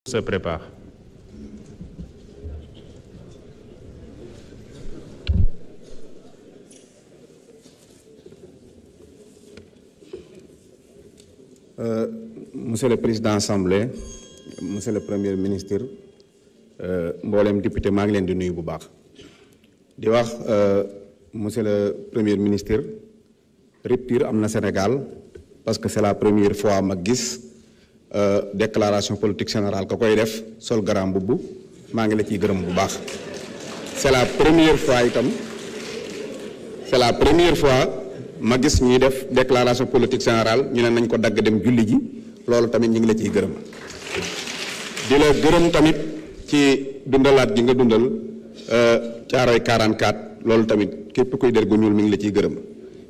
se prépare. Monsieur le Président Assemblée, Monsieur le Premier ministre, mboolem député maa ngi leen di nuyu bu baax di wax Monsieur le Premier ministre rupture am na Sénégal parce que c'est la première fois ma gis déclaration politique générale ka koy def sol garam mbubb maa ngi la ciy gërëm bu baax. C'est la première fois itam ma gis ñuy def déclaration politique générale ñu ne nañ ko dagg dem julli ji loolu tamit ñu ngi la ciy gërëm di la gërëm tamit ci dundalaat gi nga dundal Caaroy 44 loolu tamit képp kuy der gu ñuul mi ngi la ciy gërëm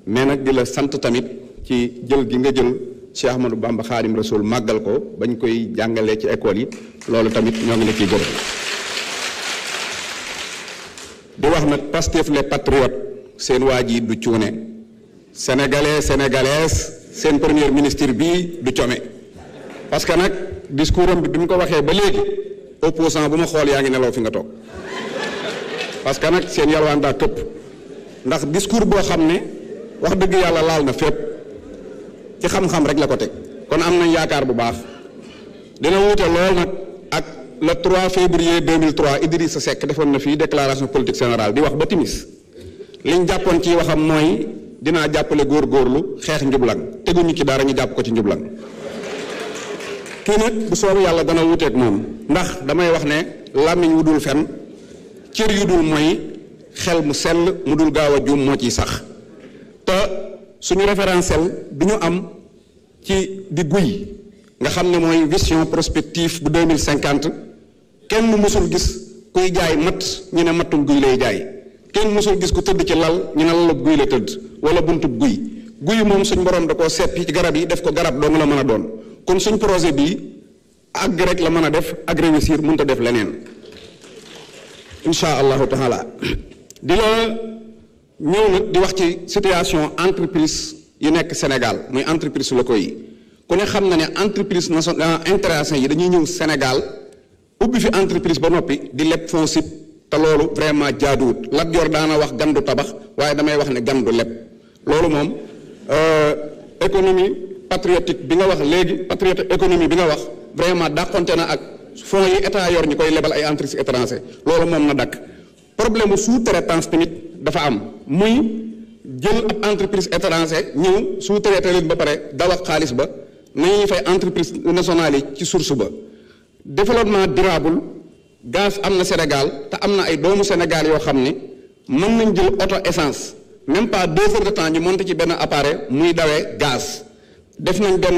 mais nag di la sant tamit ci jël gi nga jël Cheikh Ahmadou Bamba Khadim Rasoul màggal ko bañ koy jàngalee ci école yi loolu tamit ñoo ngi la ciy gërëm di wax nag Pastef les patriotes seen waa ji du cuune sénégalais sénégalaise seen premier ministre bii du come parce que nag discours am bi mu ko waxee ba léegi opposant bu ma xool yaa ngi nelaw fi nga toog parce que nag seen yalwaan daa këpp ndax discours boo xam ne wax dëgg yàlla laal na fépp ci xam-xam rek la ko teg kon am nañ yaakaar bu baax dina wuute lool nag ak le 3 février 2003 Idrissa Seck defoon na fii déclaration politique générale di wax ba timis liñ jàppoon ci waxam mooy dinaa jàppale góorgóorlu xeex njublang teguñu ci dara ñu jàpp ko ci njublang kii nag bu soobu yàlla dana wuuteeg moom ndax damay wax ne làmmiñ wu dul fen cër yu dul mooy xel mu sell mu dul gaaw a juum moo ciy sax te suñu référentiel bi ñu am ci di guy nga xam ne mooy vision prospective bu 2050 kenn mësul gis kuy jaay matt ñu ne mattum guy lay jaay kenn mësul gis ku tëdd ci lal ñu ne lalub guy la tëdd wala buntub guy moom suñ borom da koo seppi ci garab yi def ko garab dong la mën a doon kon suñ projet bii àgg rek la mën a def ak réussir mënut a def leneen insha allahu taala di la ñëw nag di wax ci situation entreprise yi nekk Sénégal muy entreprise locaux yi ku ne xam na ne entreprise nationale internationale yi dañuy ñëw Sénégal ubbi fi entreprise ba noppi di leb fonds sip te loolu vraiment jaaduwut Lat Joor daana wax gandu tabax waaye damay wax ne gandu leb loolu moom économie patriotique bi nga wax léegi patriote économie bi nga wax vraiment dàqonte na ak fonds yi état yor ñi koy lebal ay entreprises étrangères loolu moom na dakk problème sous-traitance tamit dafa am muy jël ab entreprise étrangère ñëw sous-traité leen ba pare daw ak xaalis ba nañuy fay entreprise nationale yi ci source ba développement durable gaz am na Sénégal te am na ay doomu Sénégal yoo xam ne mën nañ jël auto essence même pas 2 heures de temps ñu monté ci benn appareil muy dawee gaz def nañ benn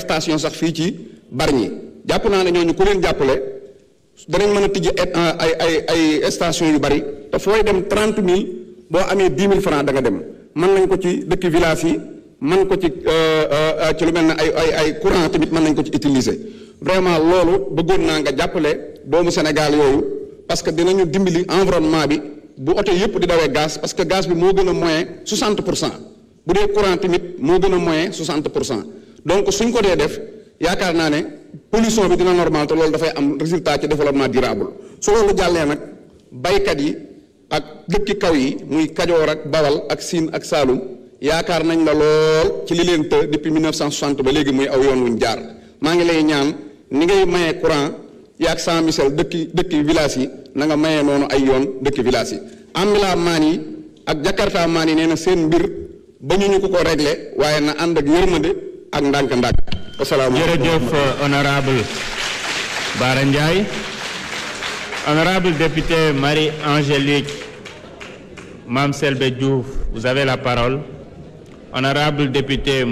station sax fii ci Bargny jàpp naa ne ñooñu ku leen jàppale danañ mën a tijji ay station yu bari te fooy dem 30 000 boo amee 10 000 francs da nga dem mën nañ ko ci dëkk village yi mën ko ci lu mel ne ay courant tamit mën nañ ko ci utiliser vraiment loolu bëggoon naa nga jàppale doomu Sénégal yooyu parce que dinañu dimbali environnement bi bu oto yëpp di dawee gaz parce que gaz bi moo gën a moyen 60% bu dee courant tamit moo gën a moyen 60% donc suñ ko dee def yaakaar naa ne pollution bi dina normal te loolu dafay am résultat ci développement durable su loolu jàllee nag baykat yi ak dëkki kaw yi muy Kajoor ak Bawal ak Siin ak Saalum yaakaar nañ la lool ci li leen të depuis 1960 ba léegi muy aw yoon wuñ jaar maa ngi lay ñaan ni ngay mayee courant yaag Saint Michel dëkki village yi na nga mayee noonu ay yoon dëkki village yi ambila maan yi ak Jakarta maan yi nee na seen mbir ba ñu ko réglé waaye na ànd ak yërmande ak ndànk-ndànk. asalaamaaleykum jërëjëf honorable Bara Ndiaye. Honorable député Marie-Angélique Mame Selbé Diouf, vous avez la parole. Honorable député